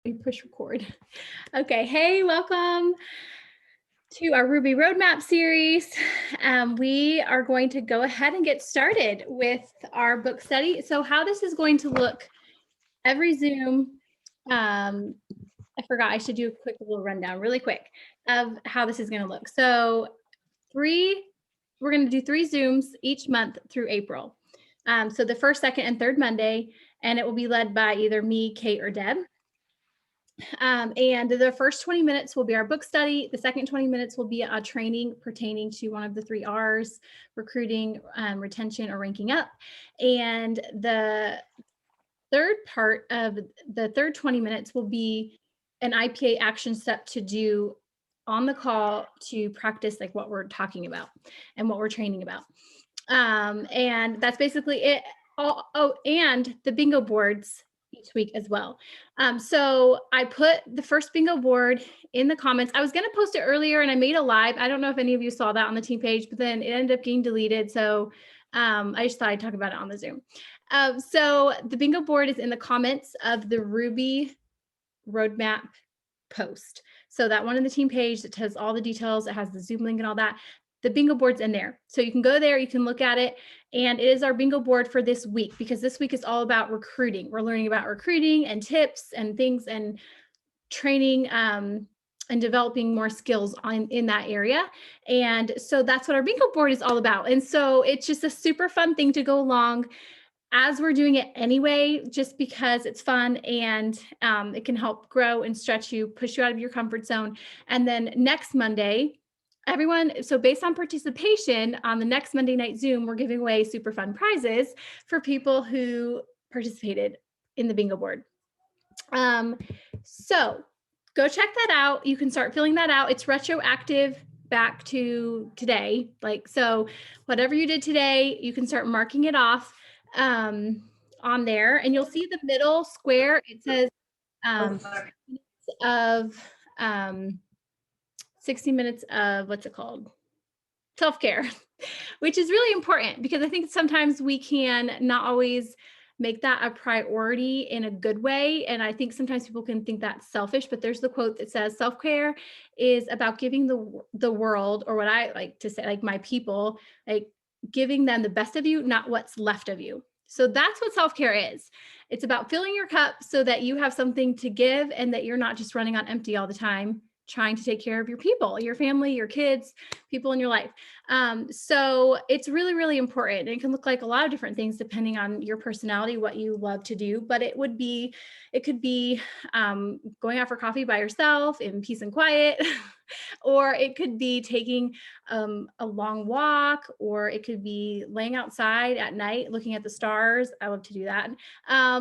me push record. Okay, hey, welcome to our Ruby Roadmap series. We are going to go ahead and get started with our book study. So how this is going to look every Zoom, I forgot I should do a quick little rundown really quick of how this is going to look. So we're going to do 3 Zooms each month through April. So the first, second, and third Monday, and it will be led by either me, Kate, or Deb. And the first 20 minutes will be our book study. The second 20 minutes will be a training pertaining to one of the 3 R's, recruiting, retention, or ranking up. And the third part of the third 20 minutes will be an IPA action step to do on the call to practice like what we're talking about and what we're training about. And that's basically it. Oh, and the bingo boards each week as well. So I put the first bingo board in the comments. I was going to post it earlier and I made a live. I don't know if any of you saw that on the team page, but then it ended up getting deleted. So I just thought I'd talk about it on the Zoom. So the bingo board is in the comments of the Ruby Roadmap post. So that one in the team page that has all the details, it has the Zoom link and all that. The bingo board's in there. So you can go there, you can look at it. And it is our bingo board for this week because this week is all about recruiting. We're learning about recruiting and tips and things and training and developing more skills in that area. And so that's what our bingo board is all about. And so it's just a super fun thing to go along as we're doing it anyway, just because it's fun and it can help grow and stretch you, push you out of your comfort zone. And then next Monday, everyone, so based on participation on the next Monday night Zoom, we're giving away super fun prizes for people who participated in the bingo board. So go check that out. You can start filling that out. It's retroactive back to today. Like, so whatever you did today, you can start marking it off on there, and you'll see the middle square. It says 60 minutes of what's it called? Self-care, which is really important because I think sometimes we can not always make that a priority in a good way. And I think sometimes people can think that's selfish, but there's the quote that says self-care is about giving the world, or what I like to say, like my people, like giving them the best of you, not what's left of you. So that's what self-care is. It's about filling your cup so that you have something to give and that you're not just running on empty all the time, trying to take care of your people, your family, your kids, people in your life. So it's really, really important. And it can look like a lot of different things depending on your personality, what you love to do. But it could be going out for coffee by yourself in peace and quiet, or it could be taking a long walk, or it could be laying outside at night looking at the stars. I love to do that.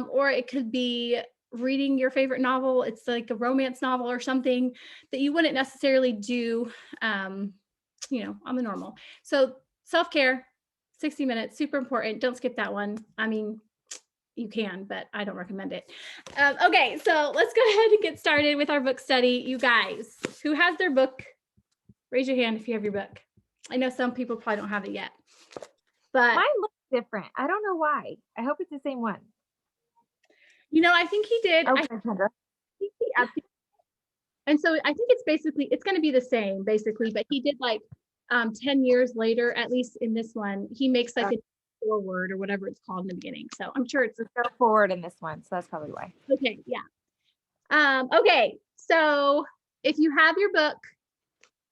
Or it could be reading your favorite novel. It's like a romance novel or something that you wouldn't necessarily do, on the normal. So self-care, 60 minutes, super important. Don't skip that one. I mean, you can, but I don't recommend it. Okay, so let's go ahead and get started with our book study. You guys, who has their book? Raise your hand if you have your book. I know some people probably don't have it yet, but mine looks different. I don't know why. I hope it's the same one. I think he did. Okay, And so I think it's going to be the same basically, but he did like 10 years later, at least in this one, he makes like a forward or whatever it's called in the beginning. So I'm sure it's go forward in this one. So that's probably why. Okay. Yeah. Okay. So if you have your book,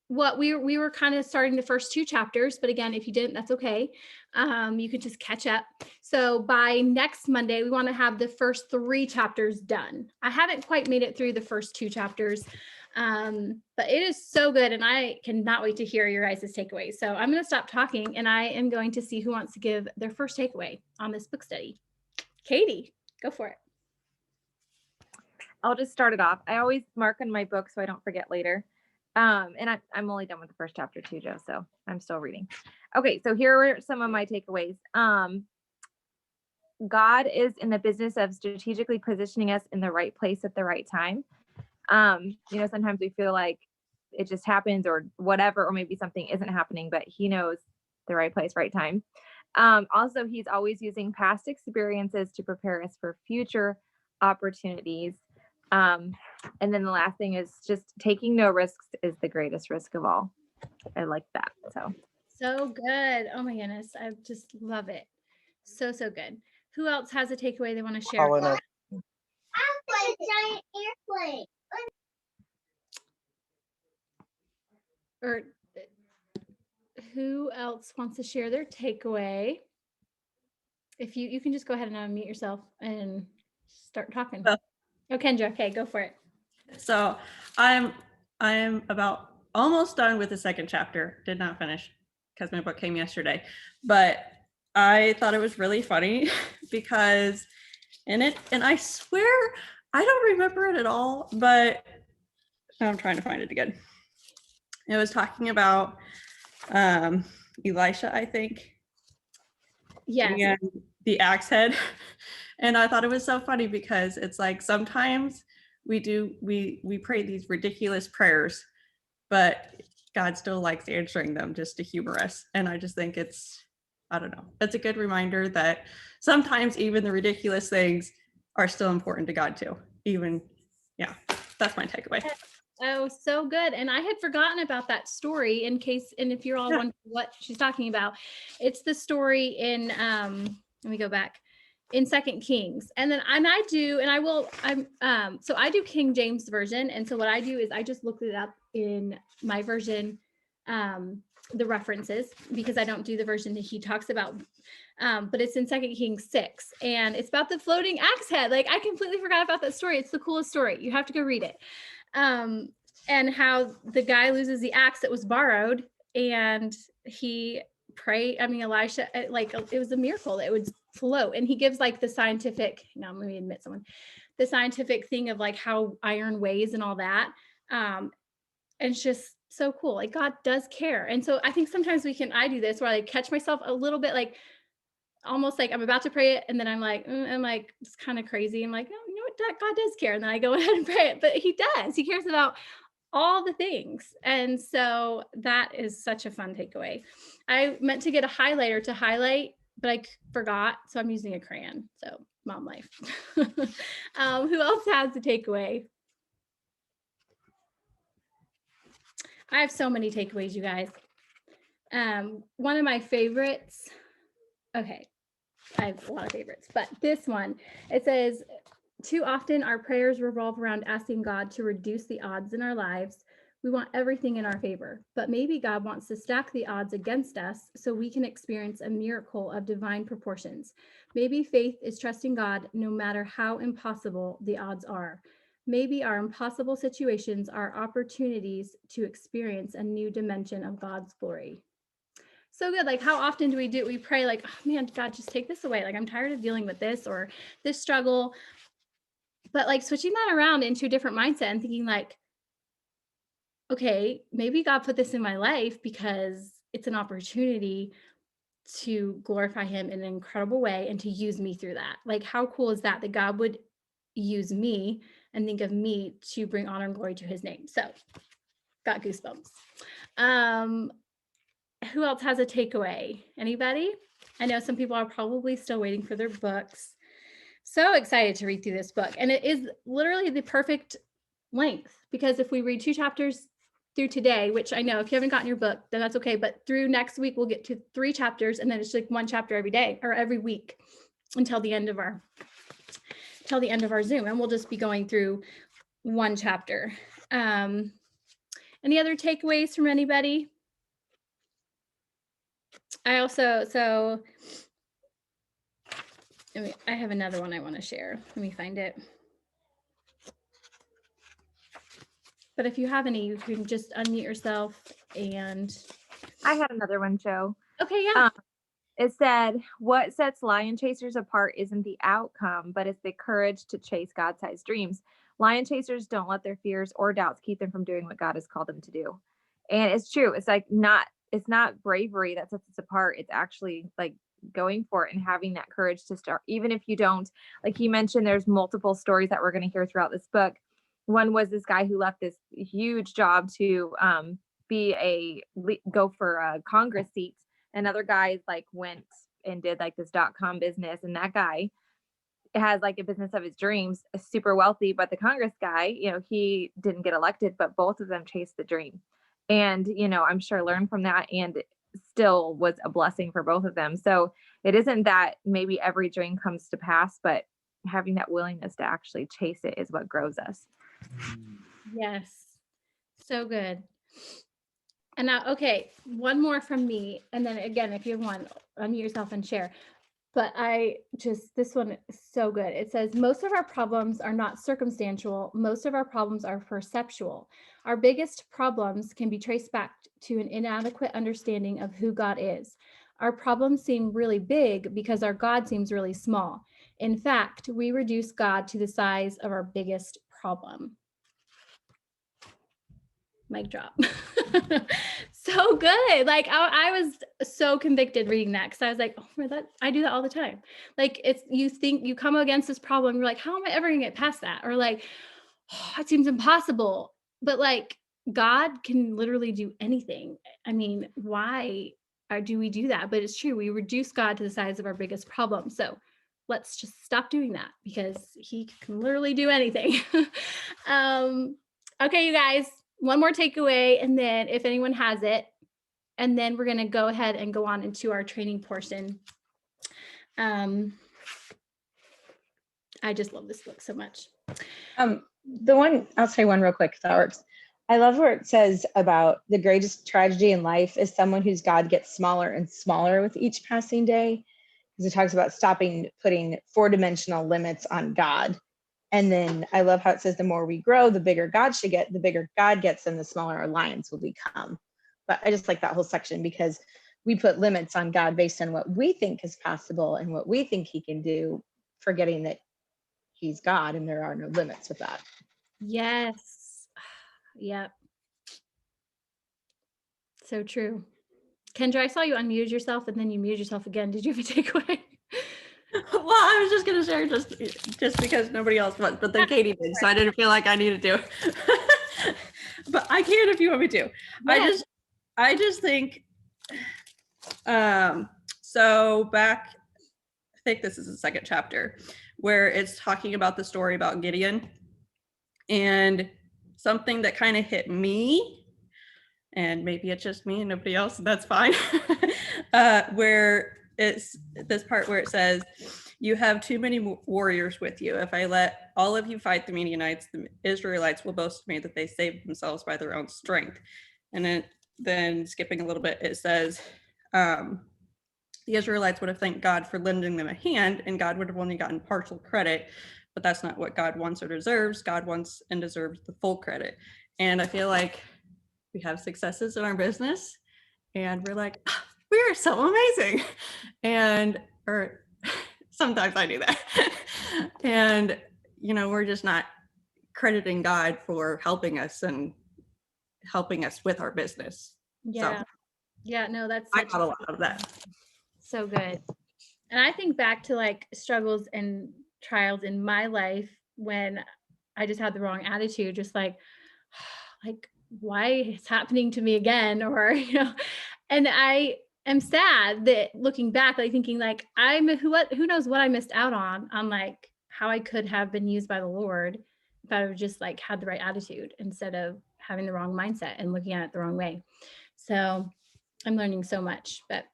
what we were kind of starting the first 2 chapters, but again, if you didn't, that's okay. You could just catch up. So by next Monday, we want to have the first 3 chapters done. I haven't quite made it through the first 2 chapters, but it is so good, and I cannot wait to hear your guys' takeaways. So I'm going to stop talking, and I am going to see who wants to give their first takeaway on this book study. Katie, go for it. I'll just start it off. I always mark on my book so I don't forget later. And I'm only done with the first chapter too, Joe, so I'm still reading. Okay, so here are some of my takeaways. God is in the business of strategically positioning us in the right place at the right time. Sometimes we feel like it just happens or whatever, or maybe something isn't happening, but he knows the right place, right time. Also, he's always using past experiences to prepare us for future opportunities. And then the last thing is just taking no risks is the greatest risk of all. I like that. So good. Oh my goodness. I just love it. So good. Who else has a takeaway they want to share? Paulina. A giant airplane. Or who else wants to share their takeaway? If you can just go ahead and unmute yourself and start talking. Oh. Oh, Kendra, okay, go for it. So I'm about almost done with the second chapter. Did not finish because my book came yesterday, but I thought it was really funny because in it, and I swear I don't remember it at all, but I'm trying to find it again. It was talking about Elisha, I think. Yes. And the axe head. And I thought it was so funny because it's like sometimes we pray these ridiculous prayers, but God still likes answering them just to humor us. And I just think I don't know, it's a good reminder that sometimes even the ridiculous things are still important to God too. That's my takeaway. Oh, so good. And I had forgotten about that story and if you're all wondering what she's talking about, it's the story in, let me go back, in 2 Kings. And then, so I do King James version. And so what I do is I just looked it up in my version, the references, because I don't do the version that he talks about. But it's in 2 Kings 6 and it's about the floating axe head. Like I completely forgot about that story. It's the coolest story. You have to go read it. And how the guy loses the axe that was borrowed and Elisha, like it was a miracle that it would float. And he gives like the scientific thing of like how iron weighs and all that. And it's just so cool. Like God does care. And so I think sometimes I do this where I catch myself a little bit like, almost like I'm about to pray it. And then I'm like, it's kind of crazy. I'm like, no, you know what? God does care. And then I go ahead and pray it, but he does. He cares about all the things. And so that is such a fun takeaway. I meant to get a highlighter to highlight, but I forgot. So I'm using a crayon. So mom life. Who else has the takeaway? I have so many takeaways, you guys. One of my favorites. Okay. I have a lot of favorites, but this one, it says, too often our prayers revolve around asking God to reduce the odds in our lives. We want everything in our favor, but maybe God wants to stack the odds against us so we can experience a miracle of divine proportions. Maybe faith is trusting God no matter how impossible the odds are. Maybe our impossible situations are opportunities to experience a new dimension of God's glory. So good. Like how often do we pray like, oh man, God, just take this away. Like I'm tired of dealing with this or this struggle. But like switching that around into a different mindset and thinking like, okay, maybe God put this in my life because it's an opportunity to glorify him in an incredible way and to use me through that. Like how cool is that God would use me and think of me to bring honor and glory to his name. So got goosebumps. Who else has a takeaway? Anybody? I know some people are probably still waiting for their books. So excited to read through this book. And it is literally the perfect length because if we read 2 chapters through today, which I know if you haven't gotten your book, then that's okay. But through next week, we'll get to 3 chapters and then it's like 1 chapter every day or every week until the end of our Zoom. And we'll just be going through 1 chapter. Any other takeaways from anybody? I have another one I want to share. Let me find it. But if you have any, you can just unmute yourself and. I had another one, Joe. Okay, yeah. It said, what sets lion chasers apart isn't the outcome, but it's the courage to chase God-sized dreams. Lion chasers don't let their fears or doubts keep them from doing what God has called them to do. And it's true. It's like it's not bravery that sets us apart. It's actually like going for it and having that courage to start, even if you don't, like he mentioned, there's multiple stories that we're going to hear throughout this book. One was this guy who left this huge job to go for a Congress seat. Another guy like went and did like this .com business. And that guy has like a business of his dreams, super wealthy, but the Congress guy, he didn't get elected, but both of them chased the dream. And, I'm sure learned from that and still was a blessing for both of them. So it isn't that maybe every dream comes to pass, but having that willingness to actually chase it is what grows us. Yes. So good. And now, okay, one more from me. And then again, if you have one, unmute yourself and share. But this one is so good. It says, most of our problems are not circumstantial. Most of our problems are perceptual. Our biggest problems can be traced back to an inadequate understanding of who God is. Our problems seem really big because our God seems really small. In fact, we reduce God to the size of our biggest problem. Mic drop. So good. Like I was so convicted reading that because I was like, oh, I do that all the time. Like you think you come against this problem, you're like, how am I ever gonna get past that? Or like, oh, it seems impossible. But like God can literally do anything. I mean, why do we do that? But it's true. We reduce God to the size of our biggest problem. So let's just stop doing that because he can literally do anything. Okay, you guys. One more takeaway, and then if anyone has it, and then we're going to go ahead and go on into our training portion. I just love this book so much. I'll say one real quick if that works. I love where it says about the greatest tragedy in life is someone whose God gets smaller and smaller with each passing day. Because it talks about stopping putting 4-dimensional limits on God. And then I love how it says the more we grow, the bigger God should get, the bigger God gets, and the smaller our lions will become. But I just like that whole section because we put limits on God based on what we think is possible and what we think he can do, forgetting that he's God and there are no limits with that. Yes. Yep. So true. Kendra, I saw you unmute yourself and then you muted yourself again. Did you have a takeaway? Well, I was just gonna share just because nobody else went, but then Katie did, so I didn't feel like I needed to. But I can if you want me to. Yes. I just think so back, I think this is the second chapter where it's talking about the story about Gideon, and something that kind of hit me, and maybe it's just me and nobody else, and that's fine. Where it's this part where it says, you have too many warriors with you. If I let all of you fight the Midianites, the Israelites will boast to me that they saved themselves by their own strength. And then skipping a little bit, it says, the Israelites would have thanked God for lending them a hand, and God would have only gotten partial credit, but that's not what God wants or deserves. God wants and deserves the full credit. And I feel like we have successes in our business, and we're like, we are so amazing. Or sometimes I do that. And, we're just not crediting God for helping us and helping us with our business. Yeah. So Yeah, no, that's I got a lot of that. so good. And I think back to like struggles and trials in my life when I just had the wrong attitude, just like why it's happening to me again, or and I am sad that looking back, like thinking like who knows what I missed out on like how I could have been used by the Lord if I would just like had the right attitude instead of having the wrong mindset and looking at it the wrong way. So I'm learning so much. But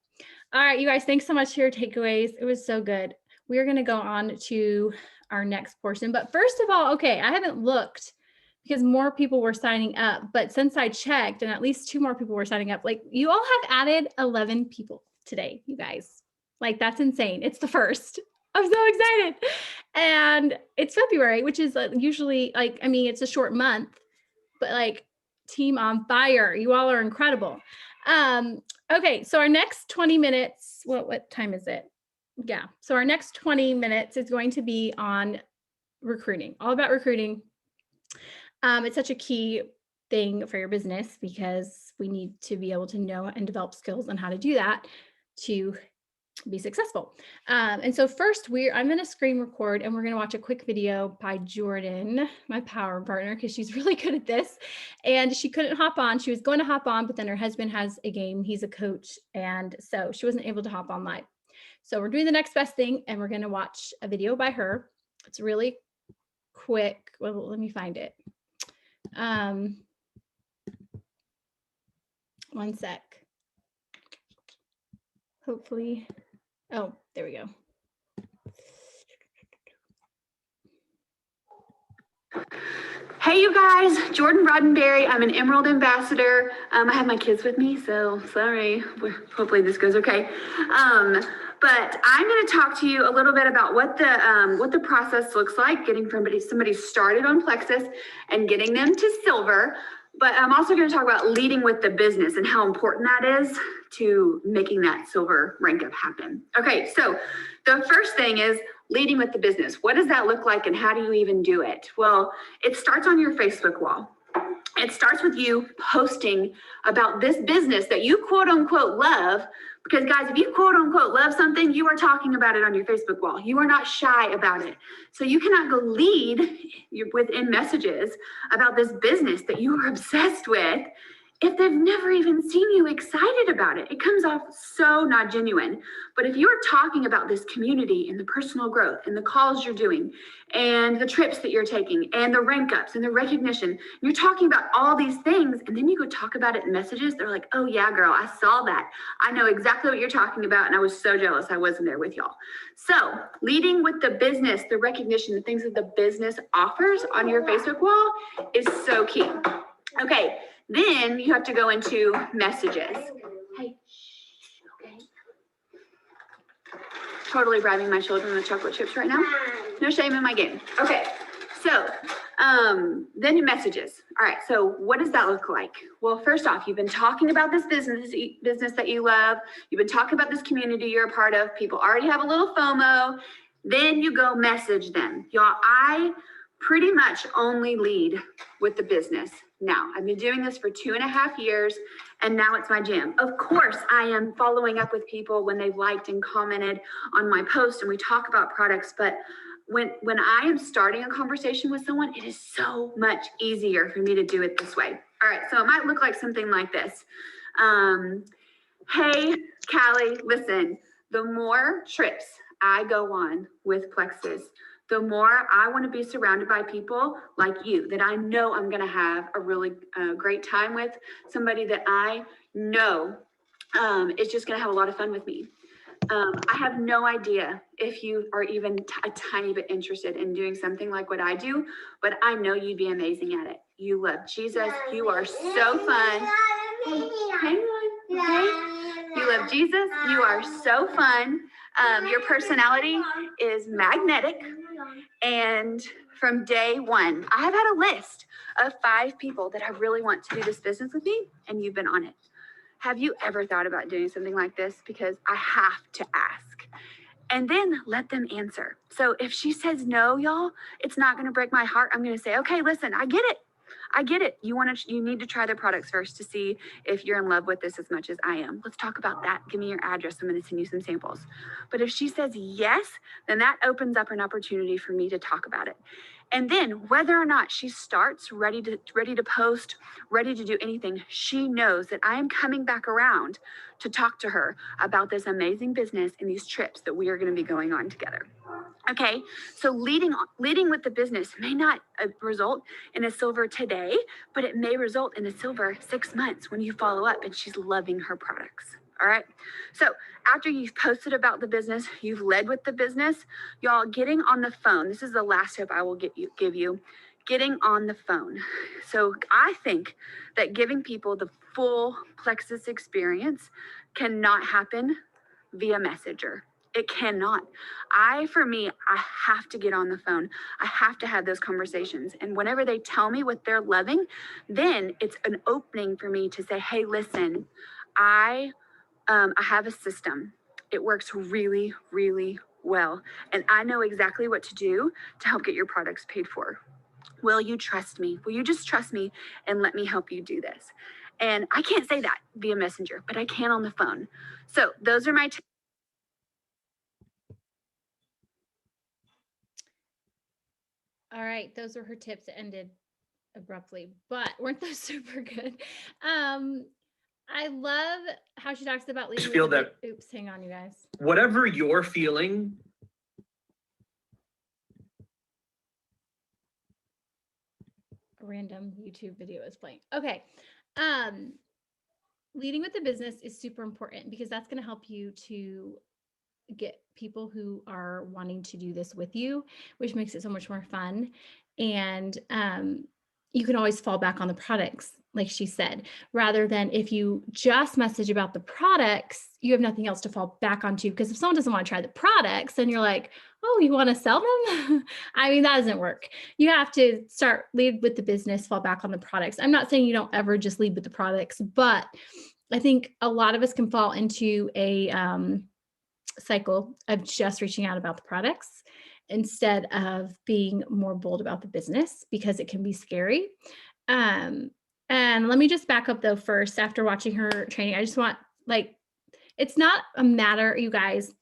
all right, you guys, thanks so much for your takeaways. It was so good. We're going to go on to our next portion. But first of all, okay, I haven't looked because more people were signing up. But since I checked and at least 2 more people were signing up, like you all have added 11 people today, you guys. Like that's insane. It's the first. I'm so excited. And it's February, which is usually like, I mean, it's a short month, but like team on fire. You all are incredible. Okay, so our next 20 minutes, what time is it? Yeah, so our next 20 minutes is going to be on recruiting, all about recruiting. It's such a key thing for your business because we need to be able to know and develop skills on how to do that to be successful. And so first I'm going to screen record and we're going to watch a quick video by Jordan, my power partner, because she's really good at this. And she couldn't hop on. She was going to hop on, but then her husband has a game. He's a coach. And so she wasn't able to hop on live. So we're doing the next best thing, and we're going to watch a video by her. It's really quick. Well, let me find it. One sec. Hopefully. Oh, there we go. Hey, you guys, Jordan Roddenberry. I'm an Emerald Ambassador. I have my kids with me, so sorry. Hopefully this goes okay. But I'm going to talk to you a little bit about what the process looks like, getting somebody started on Plexus and getting them to silver. But I'm also going to talk about leading with the business and how important that is to making that silver rank up happen. Okay, so the first thing is leading with the business. What does that look like and how do you even do it? Well, it starts on your Facebook wall. It starts with you posting about this business that you quote unquote love. Because guys, if you quote unquote love something, you are talking about it on your Facebook wall. You are not shy about it. So you cannot go lead within messages about this business that you are obsessed with if they've never even seen you excited about it. It comes off so not genuine. But if you're talking about this community and the personal growth and the calls you're doing and the trips that you're taking and the rank ups and the recognition, you're talking about all these things, and then you go talk about it in messages, they're like, oh yeah, girl, I saw that. I know exactly what you're talking about, and I was so jealous I wasn't there with y'all. So leading with the business, the recognition, the things that the business offers on your Facebook wall is so key. Okay. Then you have to go into messages. Hey, okay. Totally bribing my children with chocolate chips right now. No shame in my game. Okay, so then your messages. All right, so what does that look like? Well, first off, you've been talking about this business that you love. You've been talking about this community you're a part of. People already have a little FOMO. Then you go message them. Y'all, I pretty much only lead with the business now. I've been doing this for 2.5 years, and now it's my jam. Of course, I am following up with people when they've liked and commented on my post and we talk about products, but when I am starting a conversation with someone, it is so much easier for me to do it this way. All right, so it might look like something like this. Hey, Callie, listen, the more trips I go on with Plexus, the more I want to be surrounded by people like you that I know I'm going to have a really great time with, somebody that I know is just going to have a lot of fun with me. I have no idea if you are even a tiny bit interested in doing something like what I do, but I know you'd be amazing at it. You love Jesus. You are so fun. Hang on, okay? You love Jesus. You are so fun. Your personality is magnetic. And from day one, I have had a list of 5 people that I really want to do this business with me, and you've been on it. Have you ever thought about doing something like this? Because I have to ask. And then let them answer. So if she says no, y'all, it's not going to break my heart. I'm going to say, okay, listen, I get it. I get it. You need to try the products first to see if you're in love with this as much as I am. Let's talk about that. Give me your address. I'm going to send you some samples. But if she says yes, then that opens up an opportunity for me to talk about it. And then whether or not she starts ready to post, ready to do anything, she knows that I am coming back around to talk to her about this amazing business and these trips that we are going to be going on together. Okay, so leading with the business may not result in a silver today, but it may result in a silver 6 months when you follow up and she's loving her products. All right, so after you've posted about the business, you've led with the business, y'all, getting on the phone. This is the last tip I will give you. Getting on the phone. So I think that giving people the full Plexus experience cannot happen via Messenger. It cannot. For me, I have to get on the phone. I have to have those conversations. And whenever they tell me what they're loving, then it's an opening for me to say, hey, listen, I have a system. It works really, really well. And I know exactly what to do to help get your products paid for. Will you trust me? Will you just trust me and let me help you do this? And I can't say that via Messenger, but I can on the phone. So those are my tips. All right, those were her tips. It ended abruptly, but weren't those super good? I love how she talks about leading. feel with the- Oops, hang on, you guys. Whatever you're feeling, A random YouTube video is playing. Okay. Leading with the business is super important because that's going to help you to get people who are wanting to do this with you, which makes it so much more fun. And you can always fall back on the products, like she said, rather than if you just message about the products, you have nothing else to fall back onto. Because if someone doesn't want to try the products, then you're like, oh, you want to sell them? I mean, that doesn't work. You have to start lead with the business, fall back on the products. I'm not saying you don't ever just lead with the products, but I think a lot of us can fall into a cycle of just reaching out about the products instead of being more bold about the business because it can be scary. And let me just back up though first, after watching her training, I just want, like, it's not a matter, you guys,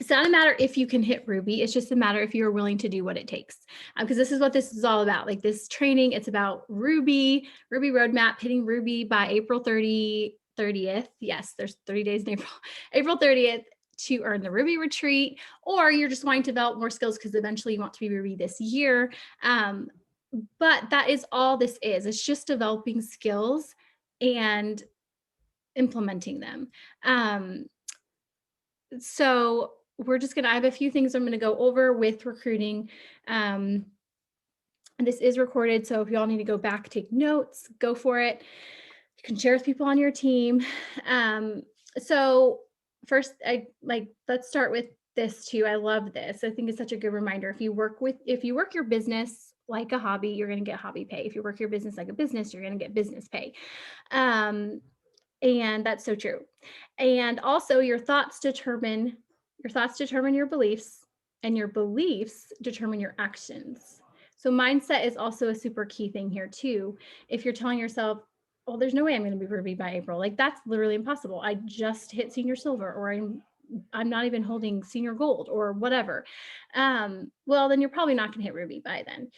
it's not a matter if you can hit Ruby. It's just a matter if you're willing to do what it takes. Because this is what this is all about. Like this training, it's about Ruby roadmap, hitting Ruby by April 30th. Yes, there's 30 days in April. April 30th to earn the Ruby retreat, or you're just wanting to develop more skills because eventually you want to be Ruby this year. But that is all this is. It's just developing skills and implementing them. So we're just I have a few things I'm going to go over with recruiting. And this is recorded. So if you all need to go back, take notes, go for it. You can share with people on your team. So first, let's start with this too. I love this. I think it's such a good reminder. If you work your business like a hobby, you're going to get hobby pay. If you work your business like a business, you're going to get business pay. And that's so true. And also your thoughts determine your beliefs, and your beliefs determine your actions. So mindset is also a super key thing here too. If you're telling yourself, well, there's no way I'm going to be Ruby by April. Like that's literally impossible. I just hit senior silver, or I'm not even holding senior gold or whatever. Well, then you're probably not going to hit Ruby by then.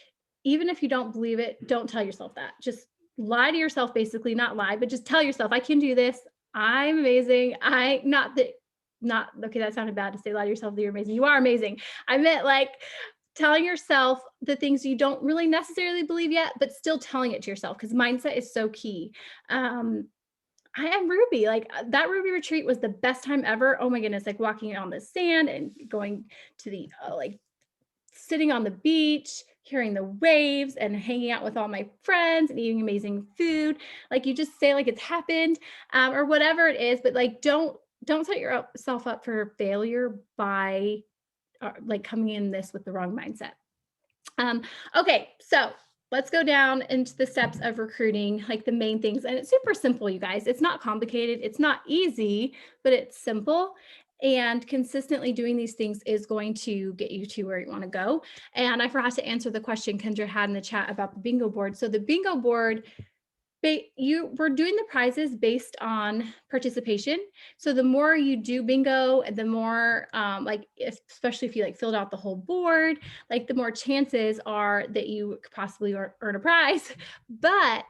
Even if you don't believe it, don't tell yourself that. Just lie to yourself, basically, not lie, but just tell yourself, I can do this. I'm amazing. Okay, that sounded bad to say lie to yourself that you're amazing. You are amazing. I meant like telling yourself the things you don't really necessarily believe yet, but still telling it to yourself, because mindset is so key. I am Ruby. Like that Ruby retreat was the best time ever. Oh my goodness, like walking on the sand and going to the sitting on the beach, hearing the waves and hanging out with all my friends and eating amazing food. Like you just say like it's happened or whatever it is, but like don't set yourself up for failure by like coming in this with the wrong mindset. Okay, so let's go down into the steps of recruiting, like the main things. And it's super simple, you guys. It's not complicated. It's not easy, but it's simple. And consistently doing these things is going to get you to where you want to go. And I forgot to answer the question Kendra had in the chat about the bingo board. So the bingo board, we're doing the prizes based on participation. So the more you do bingo, the more especially if you like filled out the whole board, like the more chances are that you could possibly earn a prize. But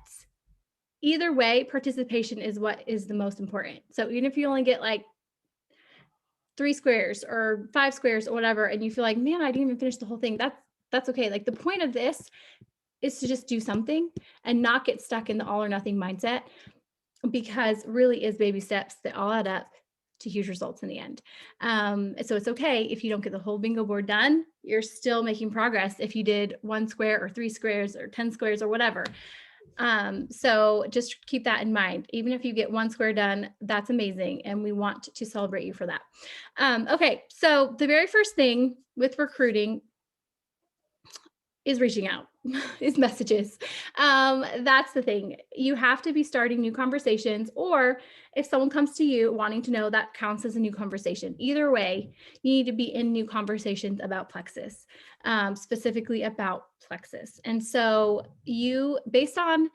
either way, participation is what is the most important. So even if you only get like 3 squares or 5 squares or whatever, and you feel like, man, I didn't even finish the whole thing, that's okay. Like the point of this is to just do something and not get stuck in the all or nothing mindset, because really is baby steps that all add up to huge results in the end. So it's okay if you don't get the whole bingo board done, you're still making progress if you did 1 square or 3 squares or 10 squares or whatever. So just keep that in mind. Even if you get 1 square done, that's amazing. And we want to celebrate you for that. Okay. So the very first thing with recruiting is reaching out, is messages. That's the thing. You have to be starting new conversations, or if someone comes to you wanting to know, that counts as a new conversation. Either way, you need to be in new conversations about Plexus, specifically about Plexus. And so you, based on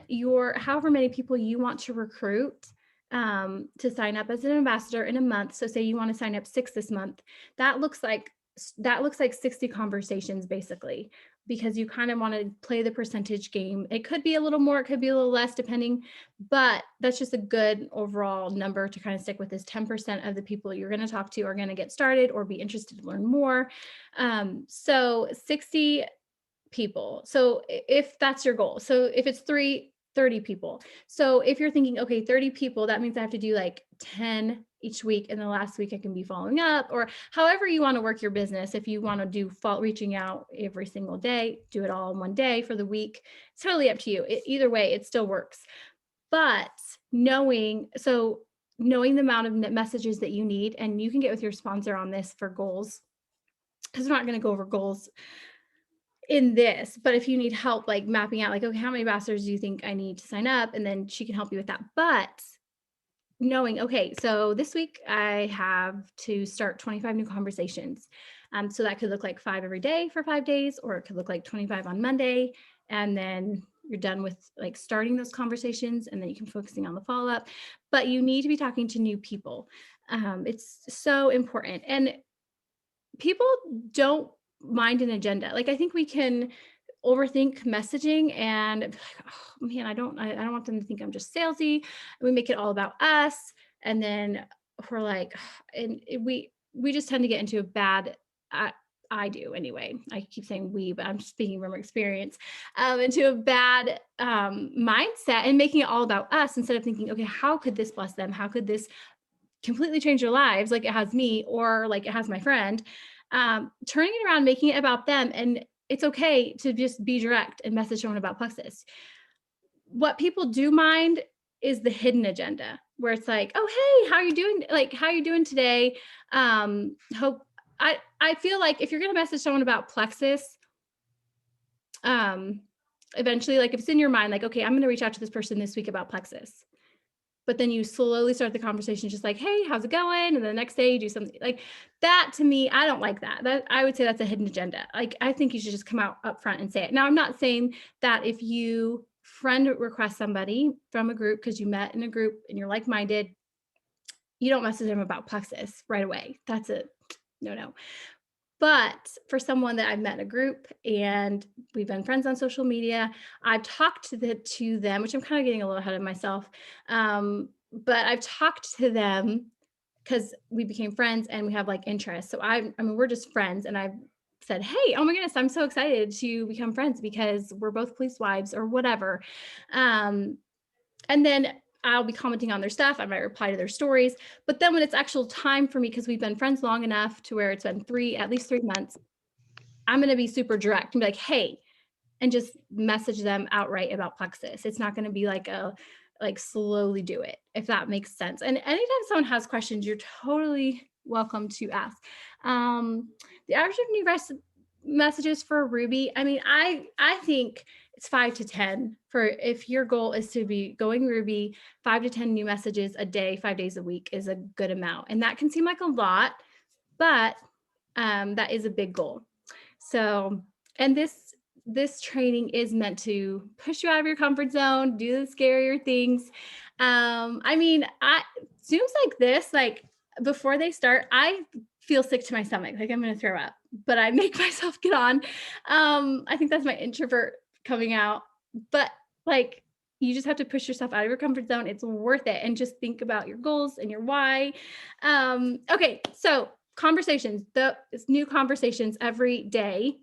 your, however many people you want to recruit, to sign up as an ambassador in a month. So say you want to sign up 6 this month, that looks like 60 conversations basically because you kind of want to play the percentage game. It could be a little more, it could be a little less depending, but that's just a good overall number to kind of stick with, is 10% of the people you're going to talk to are going to get started or be interested to learn more. So 60 people. So if that's your goal, so if it's 30 people. So if you're thinking, okay, 30 people, that means I have to do like 10 each week. And the last week I can be following up, or however you want to work your business. If you want to do reaching out every single day, do it all in one day for the week. It's totally up to you. Either way, it still works. But knowing the amount of messages that you need, and you can get with your sponsor on this for goals, because we're not going to go over goals in this, but if you need help, like mapping out, like, okay, how many ambassadors do you think I need to sign up? And then she can help you with that. But knowing, okay, so this week I have to start 25 new conversations. So that could look like 5 every day for 5 days, or it could look like 25 on Monday. And then you're done with like starting those conversations, and then you can focusing on the follow-up. But you need to be talking to new people. It's so important. And people don't mind an agenda. Like, I think we can overthink messaging and be like, oh man, I don't want them to think I'm just salesy. And we make it all about us. And then we're like, and we just tend to get into a bad, I do anyway. I keep saying we, but I'm speaking from experience, into a bad mindset and making it all about us instead of thinking, okay, how could this bless them? How could this completely change their lives like it has me, or like it has my friend? Turning it around, making it about them. And it's okay to just be direct and message someone about Plexus. What people do mind is the hidden agenda, where it's like, oh, hey, how are you doing? Like, how are you doing today? Hope I feel like if you're going to message someone about Plexus, eventually, like if it's in your mind, like, okay, I'm going to reach out to this person this week about Plexus. But then you slowly start the conversation just like, hey, how's it going? And then the next day you do something like that. To me, I don't like that. That I would say that's a hidden agenda. Like, I think you should just come out up front and say it. Now, I'm not saying that if you friend request somebody from a group because you met in a group and you're like-minded, you don't message them about Plexus right away. That's a no. But for someone that I've met in a group and we've been friends on social media, I've talked to them, which I'm kind of getting a little ahead of myself. But I've talked to them because we became friends and we have like interests. So I mean, we're just friends, and I've said, hey, oh my goodness, I'm so excited to become friends because we're both police wives or whatever. And then I'll be commenting on their stuff. I might reply to their stories. But then when it's actual time for me, because we've been friends long enough to where it's been at least 3 months, I'm going to be super direct and be like, hey, and just message them outright about Plexus. It's not going to be like slowly do it, if that makes sense. And anytime someone has questions, you're totally welcome to ask. The average of new messages for Ruby, I mean, I think it's 5 to 10 for, if your goal is to be going Ruby, 5 to 10 new messages a day, 5 days a week is a good amount. And that can seem like a lot, but that is a big goal. So, and this training is meant to push you out of your comfort zone, do the scarier things. I mean, Zooms like this, like before they start, I feel sick to my stomach, like I'm going to throw up, but I make myself get on. I think that's my introvert coming out, but like, you just have to push yourself out of your comfort zone. It's worth it. And just think about your goals and your why. Okay. So conversations, new conversations every day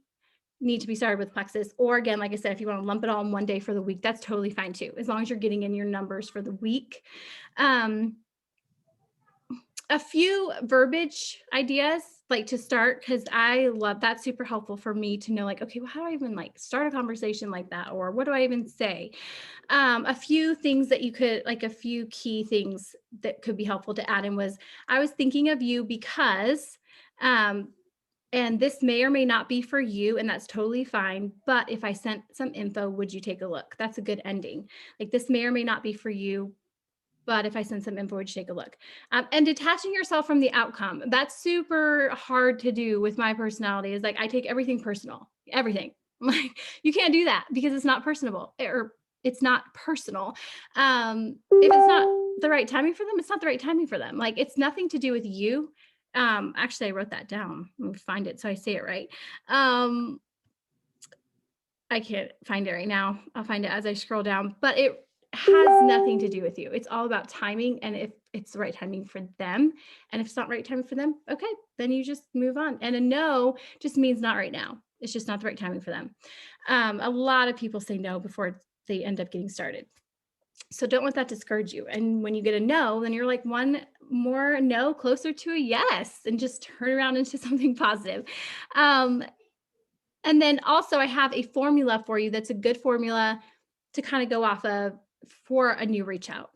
need to be started with Plexus. Or again, like I said, if you want to lump it all in one day for the week, that's totally fine too, as long as you're getting in your numbers for the week. A few verbiage ideas like to start, because I love that's super helpful for me to know, like, okay, well, how do I even like start a conversation like that? Or what do I even say? A few things that you could, like a few key things that could be helpful to add in was, I was thinking of you because, and this may or may not be for you, and that's totally fine. But if I sent some info, would you take a look? That's a good ending. Like, this may or may not be for you, but if I send some info, would you take a look? And detaching yourself from the outcome. That's super hard to do with my personality, is like, I take everything personal, everything. Like, you can't do that because it's not personable, or it's not personal. If it's not the right timing for them, it's not the right timing for them. Like, it's nothing to do with you. Actually, I wrote that down. Let me find it so I say it right. I can't find it right now. I'll find it as I scroll down, but it has nothing to do with you. It's all about timing. And if it's the right timing for them, and if it's not right timing for them, okay, then you just move on. And a no just means not right now. It's just not the right timing for them. A lot of people say no before they end up getting started. So don't let that discourage you. And when you get a no, then you're like one more no closer to a yes, and just turn around into something positive. Um, and then also I have a formula for you that's a good formula to kind of go off of for a new reach out.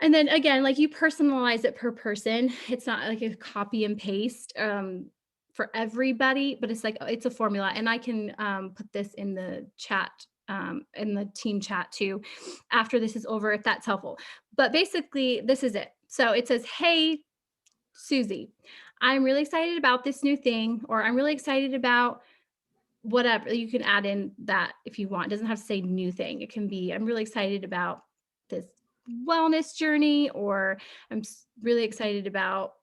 And then again, like you personalize it per person. It's not like a copy and paste for everybody, but it's like it's a formula. And I can put this in the chat, in the team chat too, after this is over, if that's helpful. But basically, this is it. So it says, "Hey, Susie, I'm really excited about this new thing," or "I'm really excited about," whatever. You can add in that if you want. It doesn't have to say new thing. It can be, "I'm really excited about this wellness journey," or "I'm really excited about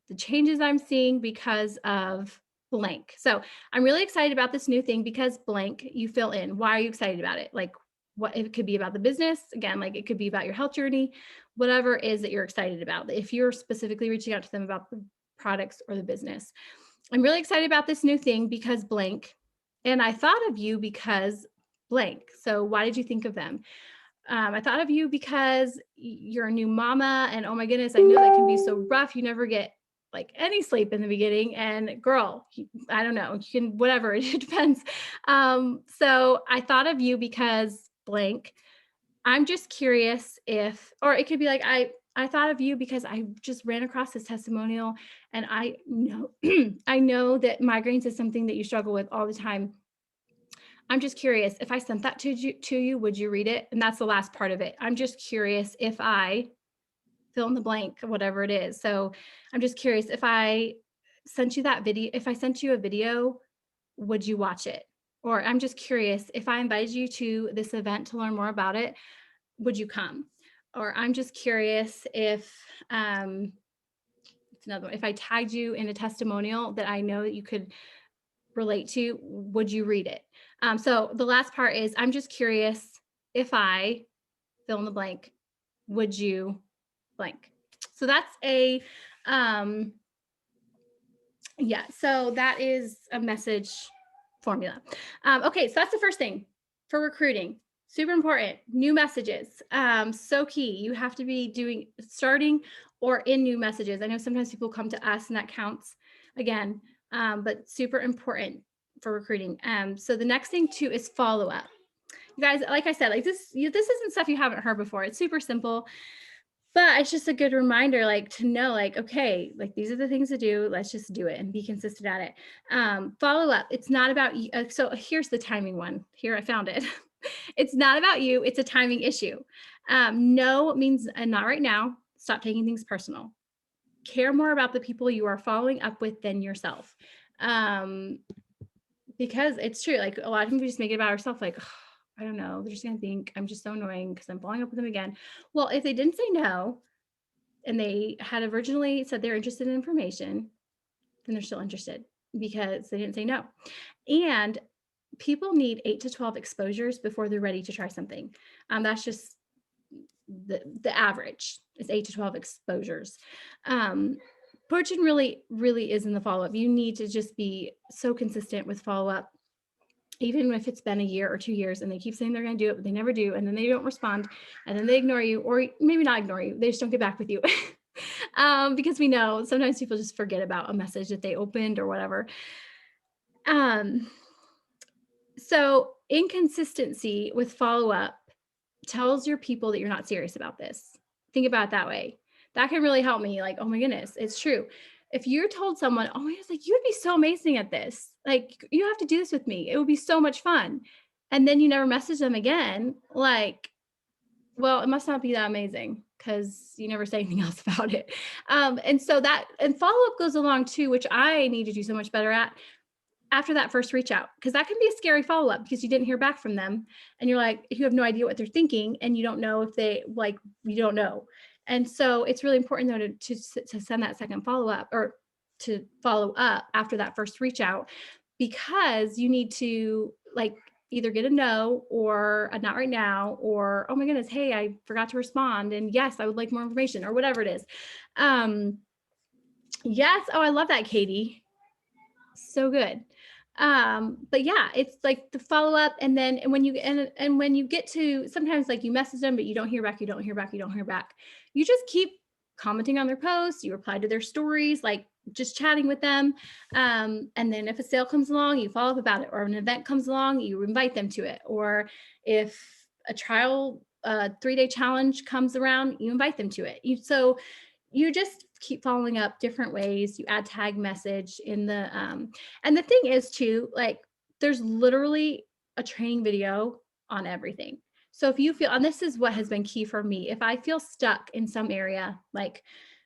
the changes I'm seeing because of blank." So I'm really excited about this new thing because blank. You fill in. Why are you excited about it? Like, what it could be about the business. Again, like it could be about your health journey, whatever it is that you're excited about. If you're specifically reaching out to them about the products or the business, "I'm really excited about this new thing because blank. And I thought of you because blank. So why did you think of them?" "I thought of you because you're a new mama, and oh my goodness, I know that can be so rough. You never get like any sleep in the beginning. And girl, I don't know, you can, whatever, it depends. So I thought of you because blank. I'm just curious if," or it could be like, I thought of you because I just ran across this testimonial, and I know I know that migraines is something that you struggle with all the time. I'm just curious if I sent that to you, would you read it?" And that's the last part of it. "I'm just curious if I," fill in the blank, whatever it is. So I'm just curious if I sent you that video, if I sent you a video, would you watch it? Or "I'm just curious if I invited you to this event to learn more about it, would you come?" Or "I'm just curious if," it's another one, "if I tagged you in a testimonial that I know that you could relate to, would you read it?" So the last part is, "I'm just curious if I," fill in the blank, "would you blank." So that's a, um, yeah, so that is a message formula. Okay, so that's the first thing for recruiting. Super important. New messages. So key. You have to be starting or in new messages. I know sometimes people come to us and that counts again, but super important for recruiting. So the next thing too is follow up. You guys, like I said, like this isn't stuff you haven't heard before. It's super simple. But it's just a good reminder, like to know, like, okay, like these are the things to do. Let's just do it and be consistent at it. Follow up. It's not about you. So here's the timing one. Here, I found it. It's not about you. It's a timing issue. No means not right now. Stop taking things personal. Care more about the people you are following up with than yourself. Because it's true. Like a lot of times we just make it about ourselves. Like, "Oh, I don't know, they're just gonna think I'm just so annoying because I'm following up with them again." Well, if they didn't say no and they had originally said they're interested in information, then they're still interested because they didn't say no. And people need 8 to 12 exposures before they're ready to try something. That's just the average is 8 to 12 exposures. Fortune really is in the follow-up. You need to just be so consistent with follow-up, even if it's been a year or 2 years and they keep saying they're going to do it, but they never do. And then they don't respond, and then they ignore you, or maybe not ignore you. They just don't get back with you. Because we know sometimes people just forget about a message that they opened or whatever. So inconsistency with follow-up tells your people that you're not serious about this. Think about it that way. That can really help me. Like, oh my goodness, it's true. If you're told someone, oh my goodness, like you would be so amazing at this. Like you have to do this with me. It would be so much fun. And then you never message them again. Like, well, it must not be that amazing because you never say anything else about it. And so and follow-up goes along too, which I need to do so much better at after that first reach out, because that can be a scary follow-up because you didn't hear back from them and you're like, you have no idea what they're thinking and you don't know if they like, you don't know. And so it's really important though to send that second follow-up or to follow up after that first reach out, because you need to like, either get a no or a not right now, or, oh my goodness, hey, I forgot to respond. And yes, I would like more information, or whatever it is. Yes. Oh, I love that, Katie. So good. But yeah, it's like the follow up, and then and when you and when you get to, sometimes like you message them but you don't hear back, you don't hear back, you don't hear back, you just keep commenting on their posts, you reply to their stories, like just chatting with them. And then if a sale comes along, you follow up about it, or an event comes along, you invite them to it, or if a trial 3-day challenge comes around, you invite them to it. So you just keep following up different ways. You add tag message in the and the thing is too, like there's literally a training video on everything. So if you feel, and this is what has been key for me, if I feel stuck in some area, like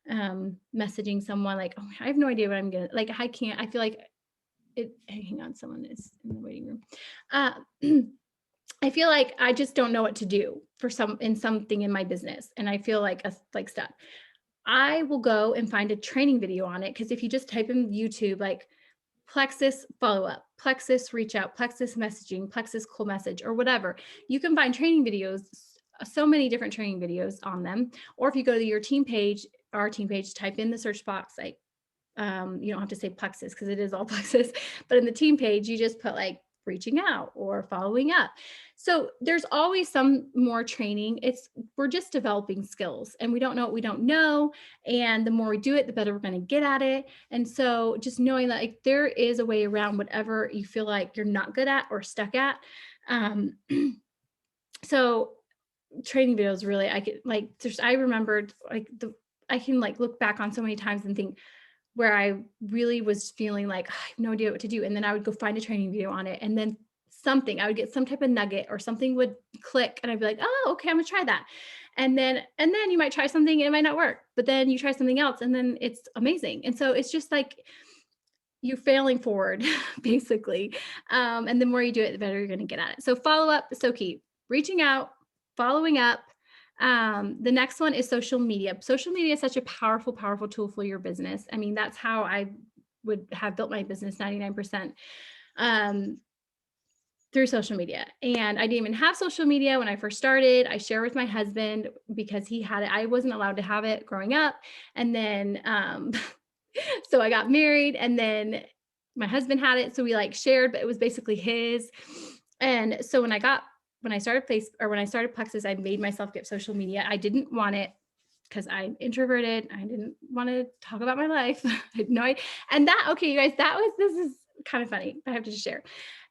messaging someone like, oh, I have no idea what I'm gonna, like, I can't, I feel like it, hang on, someone is in the waiting room. I feel like I just don't know what to do for something in my business, and I feel like stuck. I will go and find a training video on it, because if you just type in YouTube, like Plexus follow-up, Plexus reach out, Plexus messaging, Plexus cold message, or whatever, you can find training videos, so many different training videos on them. Or if you go to your team page, our team page, type in the search box, like you don't have to say Plexus because it is all Plexus, but in the team page, you just put like reaching out or following up. So there's always some more training. We're just developing skills, and we don't know what we don't know. And the more we do it, the better we're going to get at it. And so just knowing that like there is a way around whatever you feel like you're not good at or stuck at. So training videos, really, I could like, I remembered like I can like look back on so many times and think where I really was feeling like I have no idea what to do. And then I would go find a training video on it, and then I would get some type of nugget or something would click, and I'd be like, oh, okay, I'm gonna try that. And then you might try something and it might not work, but then you try something else and then it's amazing. And so it's just like you're failing forward basically. And the more you do it, the better you're going to get at it. So follow up is so key. Reaching out, following up. The next one is social media. Social media is such a powerful, powerful tool for your business. I mean, that's how I would have built my business 99%. Through social media. And I didn't even have social media when I first started. I share with my husband because he had it. I wasn't allowed to have it growing up. And then, so I got married, and then my husband had it. So we like shared, but it was basically his. And so when I started Plexus, I made myself get social media. I didn't want it because I'm introverted. I didn't want to talk about my life. I had no idea. And okay, you guys, this is kind of funny, but I have to just share.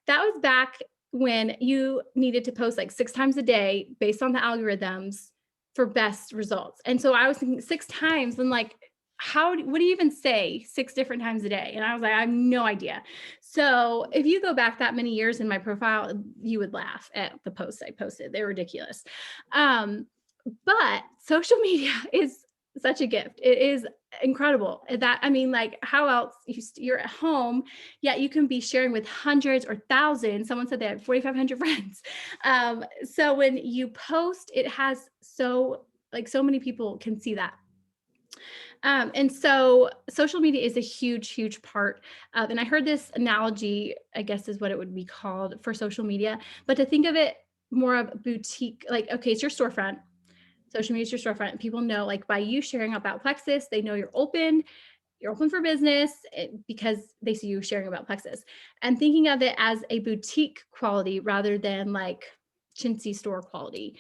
That was back when you needed to post like 6 times a day based on the algorithms for best results. And so I was thinking 6 times, and like, what do you even say 6 different times a day? And I was like, I have no idea. So if you go back that many years in my profile, you would laugh at the posts I posted. They're ridiculous. But social media is such a gift. It is incredible that, I mean, like, how else you're at home, yet you can be sharing with hundreds or thousands. Someone said they had 4,500 friends. So when you post, it has so many people can see that. And so social media is a huge, huge part of, and I heard this analogy, I guess is what it would be called for social media, but to think of it more of a boutique, like, okay, it's your storefront. Social media is your storefront. People know, like, by you sharing about Plexus, they know you're open for business because they see you sharing about Plexus, and thinking of it as a boutique quality rather than like chintzy store quality,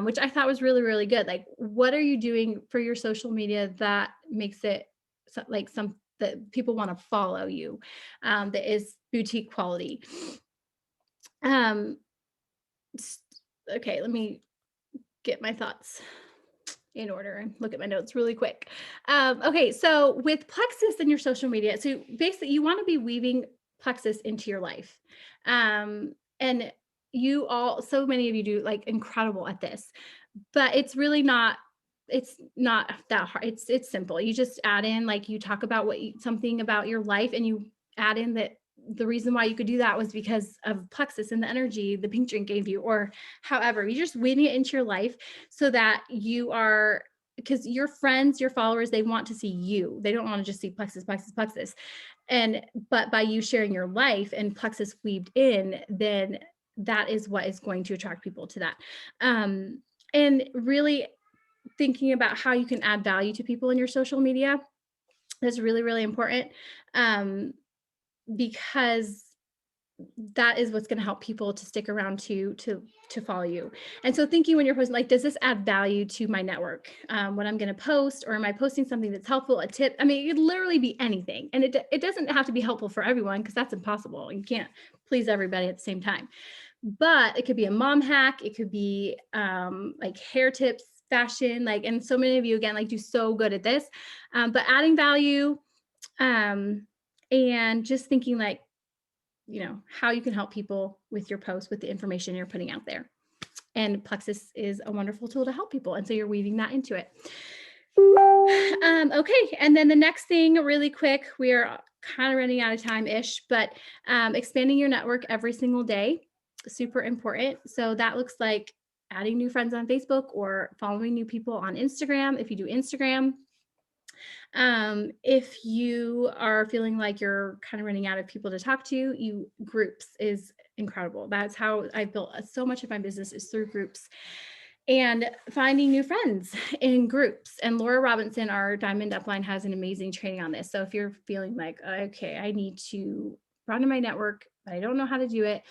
which I thought was really, really good. Like, what are you doing for your social media that makes it like that people want to follow you, that is boutique quality? Okay, let me get my thoughts in order and look at my notes really quick. Okay, so with Plexus and your social media, so basically you want to be weaving Plexus into your life. And so many of you do like incredible at this, but it's really not, it's not that hard. It's simple. You just add in, like, you talk about something about your life, and you add in that the reason why you could do that was because of Plexus and the energy the pink drink gave you, or however, you just weaving it into your life so that because your friends, your followers, they want to see you. They don't want to just see Plexus, Plexus, Plexus. But by you sharing your life and Plexus weaved in, then that is what is going to attract people to that. And really thinking about how you can add value to people in your social media is really, really important, because that is what's going to help people to stick around to follow you. And so thinking when you're posting, like, does this add value to my network? What I'm going to post, or am I posting something that's helpful, a tip? I mean, it could literally be anything. And it doesn't have to be helpful for everyone, because that's impossible. You can't please everybody at the same time. But it could be a mom hack. It could be like hair tips, fashion, like, and so many of you, again, like, do so good at this, but adding value, and just thinking, like, how you can help people with your posts, with the information you're putting out there. And Plexus is a wonderful tool to help people. And so you're weaving that into it. Okay. And then the next thing, really quick, we are kind of running out of time-ish, but expanding your network every single day, super important. So that looks like adding new friends on Facebook or following new people on Instagram, if you do Instagram. If you are feeling like you're kind of running out of people to talk to, groups is incredible. That's how I built so much of my business, is through groups and finding new friends in groups. And Laura Robinson, our Diamond Upline, has an amazing training on this. So if you're feeling like, okay, I need to broaden my network, but I don't know how to do it,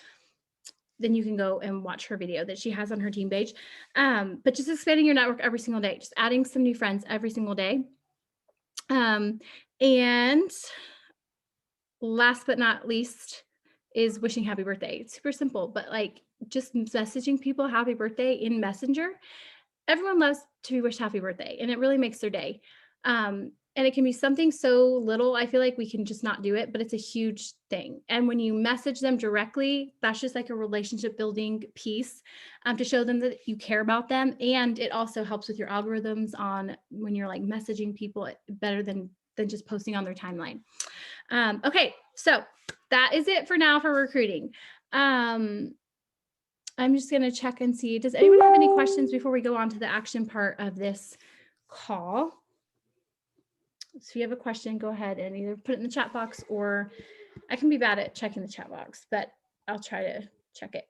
then you can go and watch her video that she has on her team page. But just expanding your network every single day, just adding some new friends every single day. And last but not least is wishing happy birthday. It's super simple, but like, just messaging people happy birthday in Messenger. Everyone loves to be wished happy birthday, and it really makes their day. And it can be something so little, I feel like we can just not do it, but it's a huge thing. And when you message them directly, that's just like a relationship building piece, to show them that you care about them. And it also helps with your algorithms on when you're like messaging people better than just posting on their timeline. Okay, so that is it for now for recruiting. I'm just going to check and see, does anyone have any questions before we go on to the action part of this call? So if you have a question, go ahead and either put it in the chat box, or I can be bad at checking the chat box, but I'll try to check it.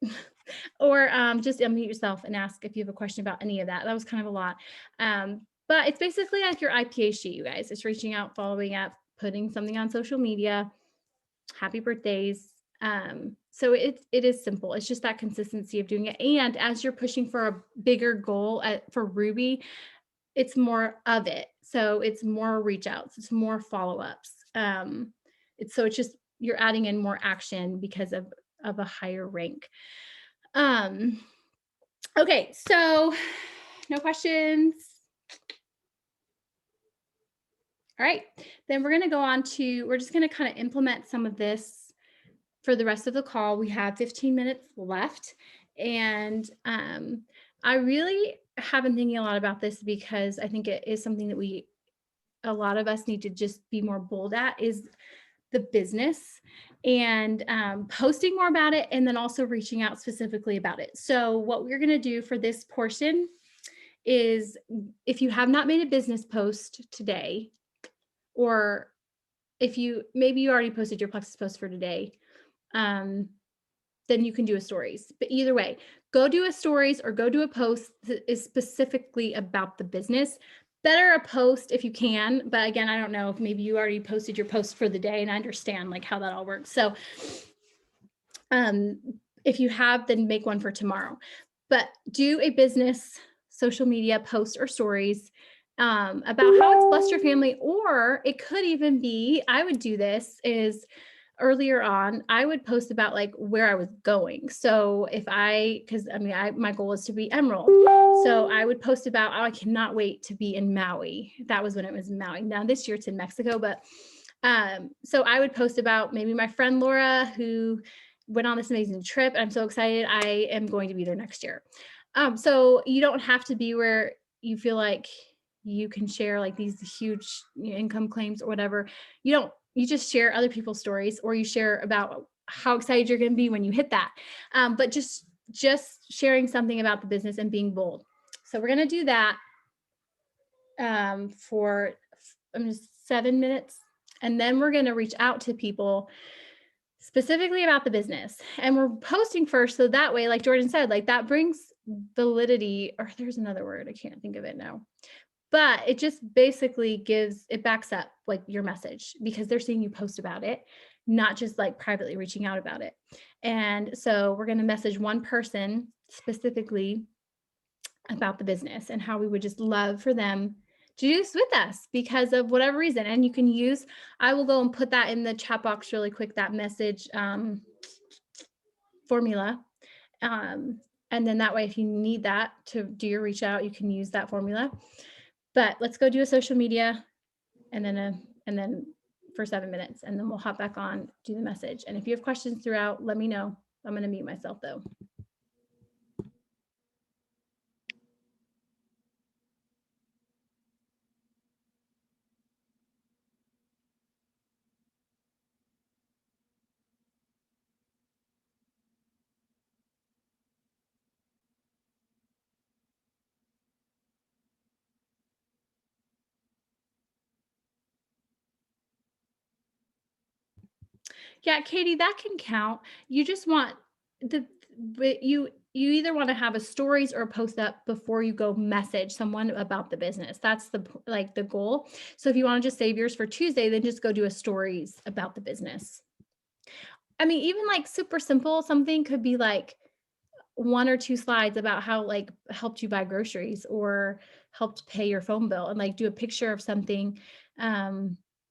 Or just unmute yourself and ask if you have a question about any of that. That was kind of a lot. But it's basically like your IPA sheet, you guys. It's reaching out, following up, putting something on social media, happy birthdays. So it is simple. It's just that consistency of doing it. And as you're pushing for a bigger goal for Ruby, it's more of it. So it's more reach outs, it's more follow-ups. It's just, you're adding in more action because of a higher rank. Okay, so no questions. All right, then we're gonna go on to, we're just gonna kind of implement some of this for the rest of the call. We have 15 minutes left. And I really have been thinking a lot about this, because I think it is something that a lot of us need to just be more bold at, is the business, and posting more about it, and then also reaching out specifically about it. So what we're going to do for this portion is, if you have not made a business post today, or if maybe you already posted your Plexus post for today, then you can do a stories. But either way, go do a stories or go do a post that is specifically about the business. Better a post if you can, but again, I don't know if maybe you already posted your post for the day, and I understand like how that all works. So if you have, then make one for tomorrow. But do a business social media post or stories about how it's blessed your family. Or it could even be, I would do this, is earlier on, I would post about like where I was going. So because my goal is to be Emerald. So I would post about, I cannot wait to be in Maui. That was when it was in Maui. Now this year it's in Mexico, but so I would post about maybe my friend Laura, who went on this amazing trip. I'm so excited. I am going to be there next year. So you don't have to be where you feel like you can share like these huge income claims or whatever. You just share other people's stories, or you share about how excited you're going to be when you hit that. But just sharing something about the business and being bold. So we're going to do that for 7 minutes. And then we're going to reach out to people specifically about the business. And we're posting first. So that way, like Jordan said, like that brings validity, or there's another word, I can't think of it now. But it just basically it backs up like your message because they're seeing you post about it, not just like privately reaching out about it. And so we're going to message one person specifically about the business and how we would just love for them to do this with us because of whatever reason. And you can use, I will go and put that in the chat box really quick, that message formula. And then that way, if you need that to do your reach out, you can use that formula. But let's go do a social media and then for 7 minutes, and then we'll hop back on, do the message. And if you have questions throughout, let me know. I'm going to mute myself though. Yeah, Katie, that can count. You just want you either want to have a stories or a post up before you go message someone about the business. That's the goal. So if you want to just save yours for Tuesday, then just go do a stories about the business. I mean, even like super simple, something could be like 1 or 2 slides about how like helped you buy groceries or helped pay your phone bill, and like do a picture of something.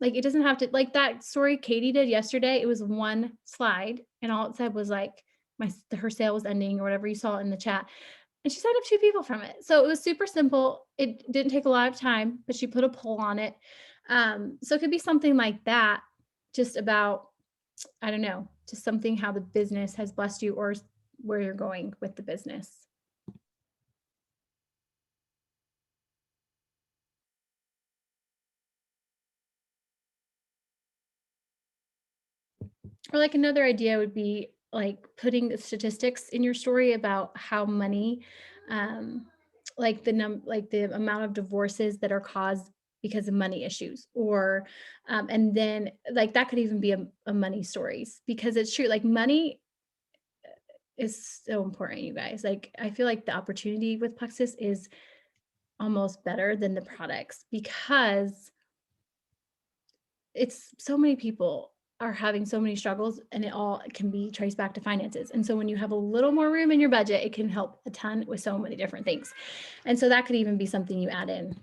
Like it doesn't have to, like that story Katie did yesterday, it was 1 slide and all it said was like her sale was ending or whatever you saw in the chat. And she signed up 2 people from it. So it was super simple. It didn't take a lot of time, but she put a poll on it. So it could be something like that, just about, I don't know, just something how the business has blessed you or where you're going with the business. Or like another idea would be like putting the statistics in your story about how money, like the amount of divorces that are caused because of money issues, or and then like that could even be a money stories, because it's true, like money is so important, you guys. Like I feel like the opportunity with Plexus is almost better than the products, because it's so many people are having so many struggles, and it all can be traced back to finances. And so when you have a little more room in your budget, it can help a ton with so many different things. And so that could even be something you add in.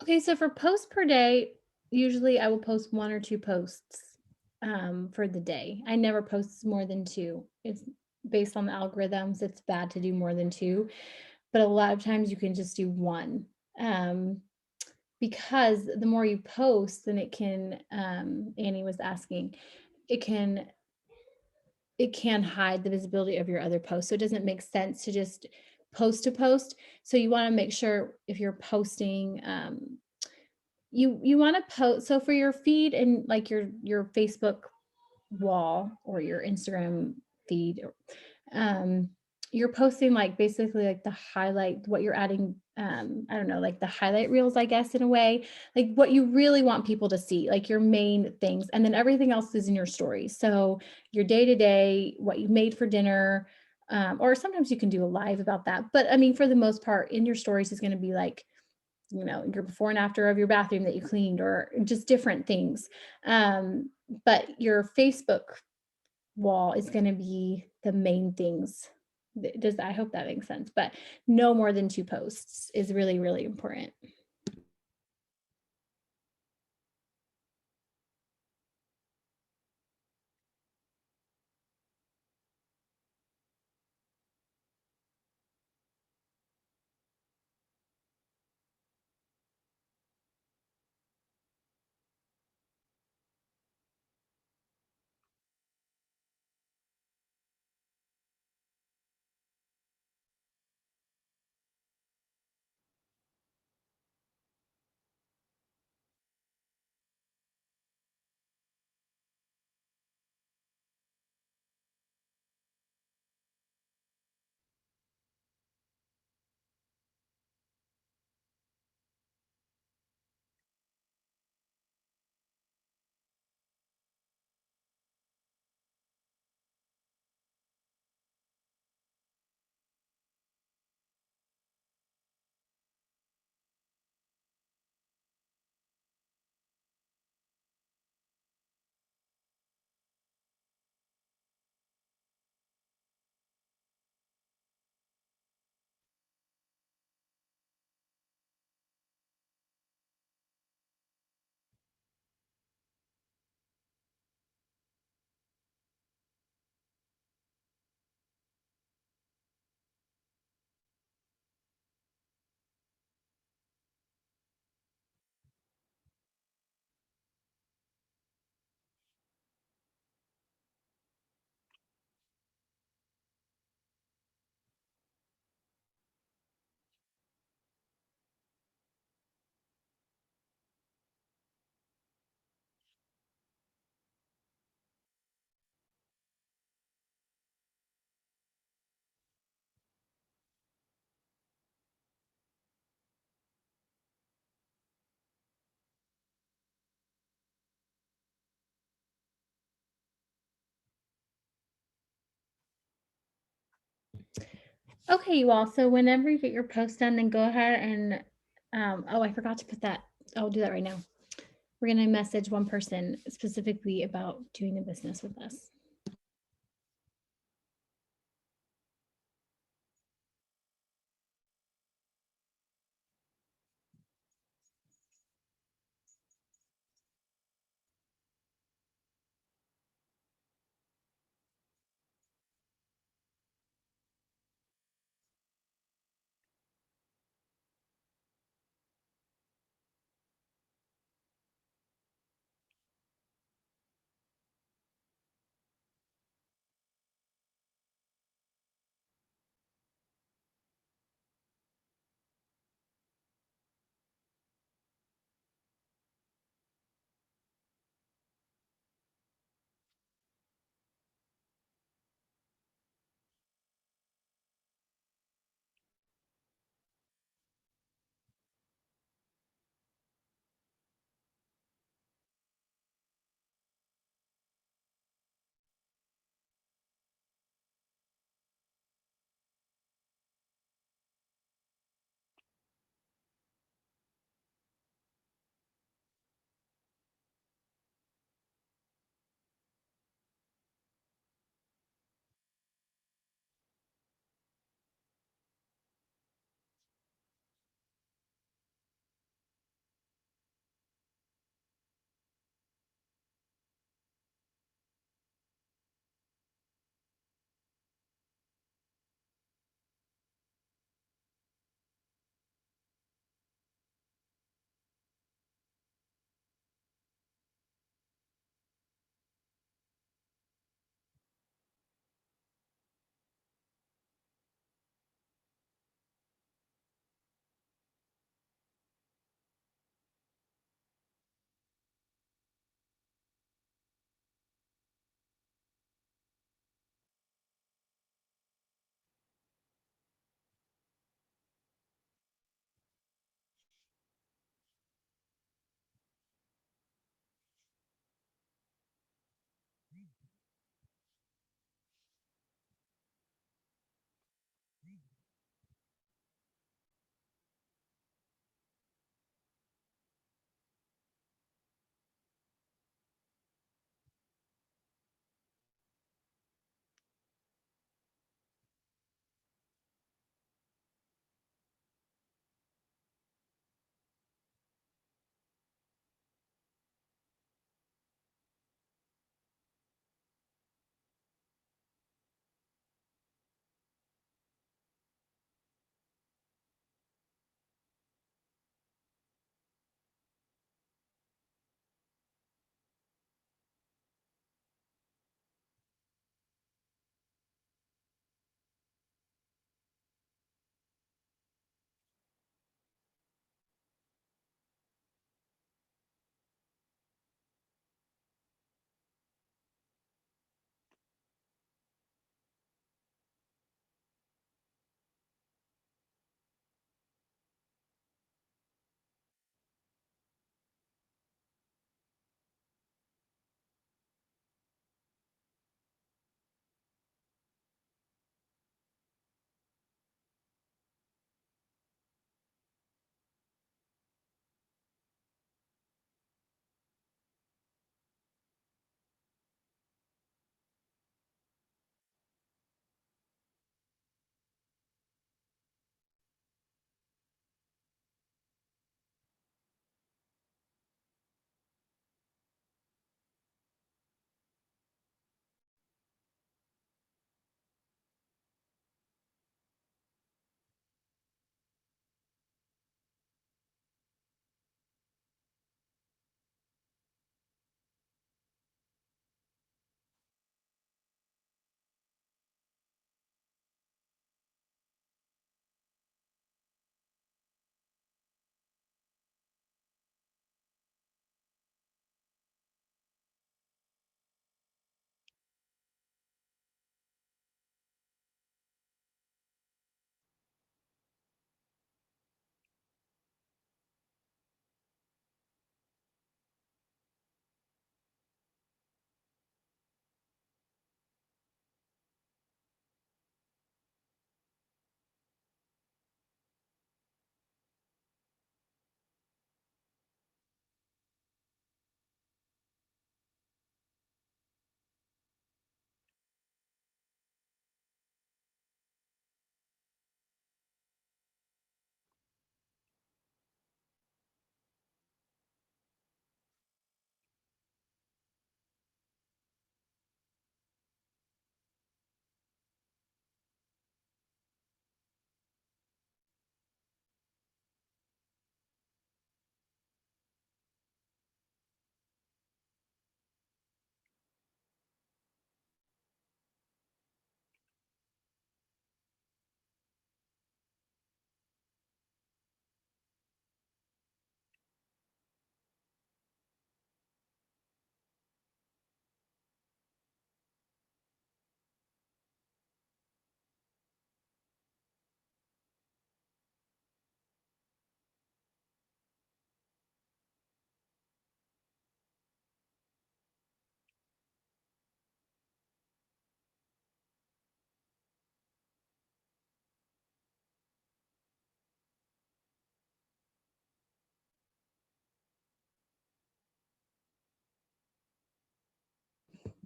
Okay, so for posts per day, usually I will post 1 or 2 posts for the day. I never post more than 2. It's based on the algorithms. It's bad to do more than 2, but a lot of times you can just do 1. Um, because the more you post, then it can, Annie was asking, it can hide the visibility of your other posts. So it doesn't make sense to just post to post. So you want to make sure if you're posting, you want to post. So for your feed and like your Facebook wall or your Instagram feed, you're posting like basically like the highlight, what you're adding, I don't know, like the highlight reels, I guess, in a way, like what you really want people to see, like your main things. And then everything else is in your stories. So your day to day, what you made for dinner, or sometimes you can do a live about that. But I mean, for the most part, in your stories is going to be like, your before and after of your bathroom that you cleaned or just different things. But your Facebook wall is going to be the main things. I hope that makes sense, but no more than 2 posts is really, really important. Okay, you all. So whenever you get your post done, then go ahead and, oh, I forgot to put that. I'll do that right now. We're going to message one person specifically about doing the business with us.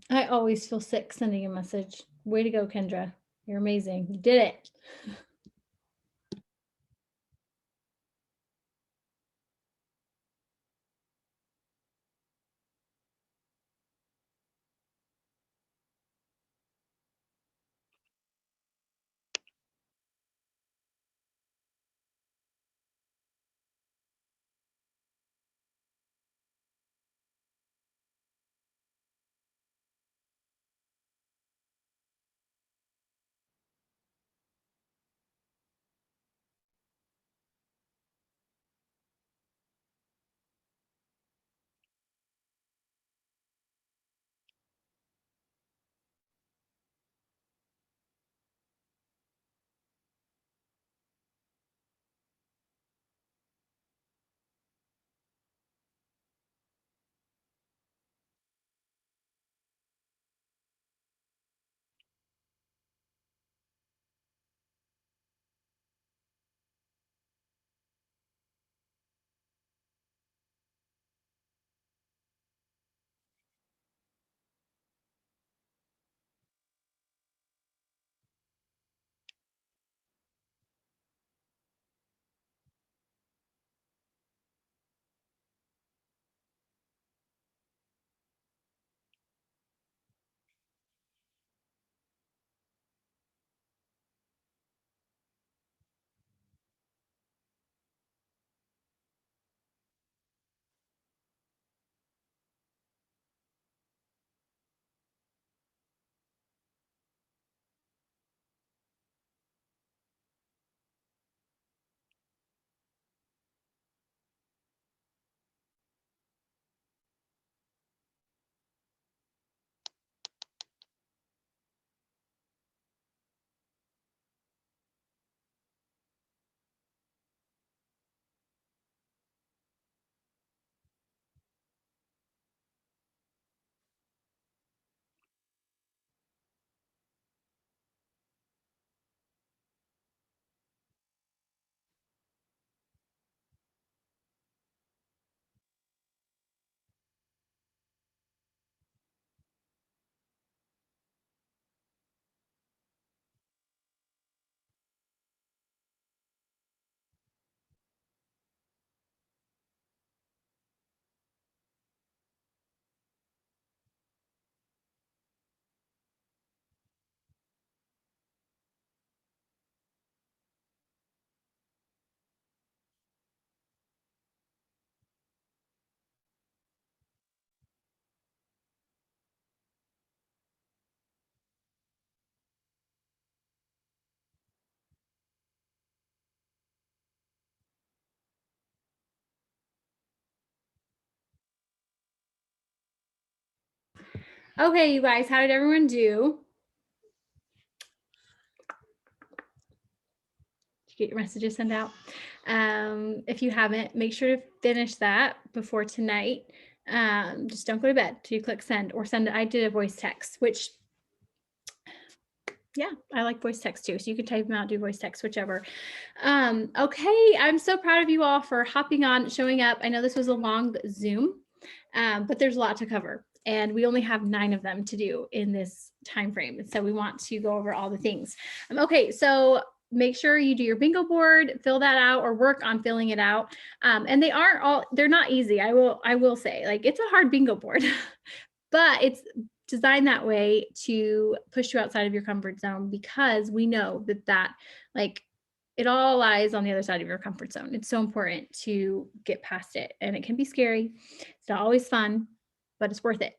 I always feel sick sending a message. Way to go, Kendra. You're amazing. You did it. Okay, you guys, how did everyone do? Did you get your messages sent out? If you haven't, make sure to finish that before tonight. Just don't go to bed till you click send or send. I did a voice text, which yeah, I like voice text too. So you can type them out, do voice text, whichever. Okay, I'm so proud of you all for hopping on, showing up. I know this was a long Zoom, but there's a lot to cover. And we only have 9 of them to do in this time frame. So we want to go over all the things. Okay, so make sure you do your bingo board, fill that out or work on filling it out. And they're not easy. I will say, like, it's a hard bingo board, but it's designed that way to push you outside of your comfort zone, because we know that like it all lies on the other side of your comfort zone. It's so important to get past it, and it can be scary. It's not always fun, but it's worth it.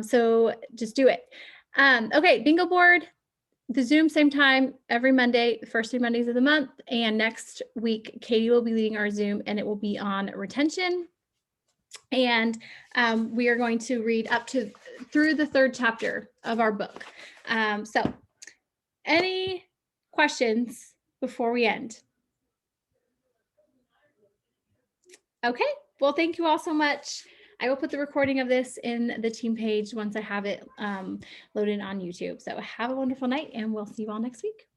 So just do it. Okay, bingo board, the Zoom same time every Monday, the first 3 Mondays of the month. And next week, Katie will be leading our Zoom, and it will be on retention. And we are going to read through the 3rd chapter of our book. So any questions before we end? Okay, well, thank you all so much. I will put the recording of this in the team page once I have it loaded on YouTube. So have a wonderful night, and we'll see you all next week.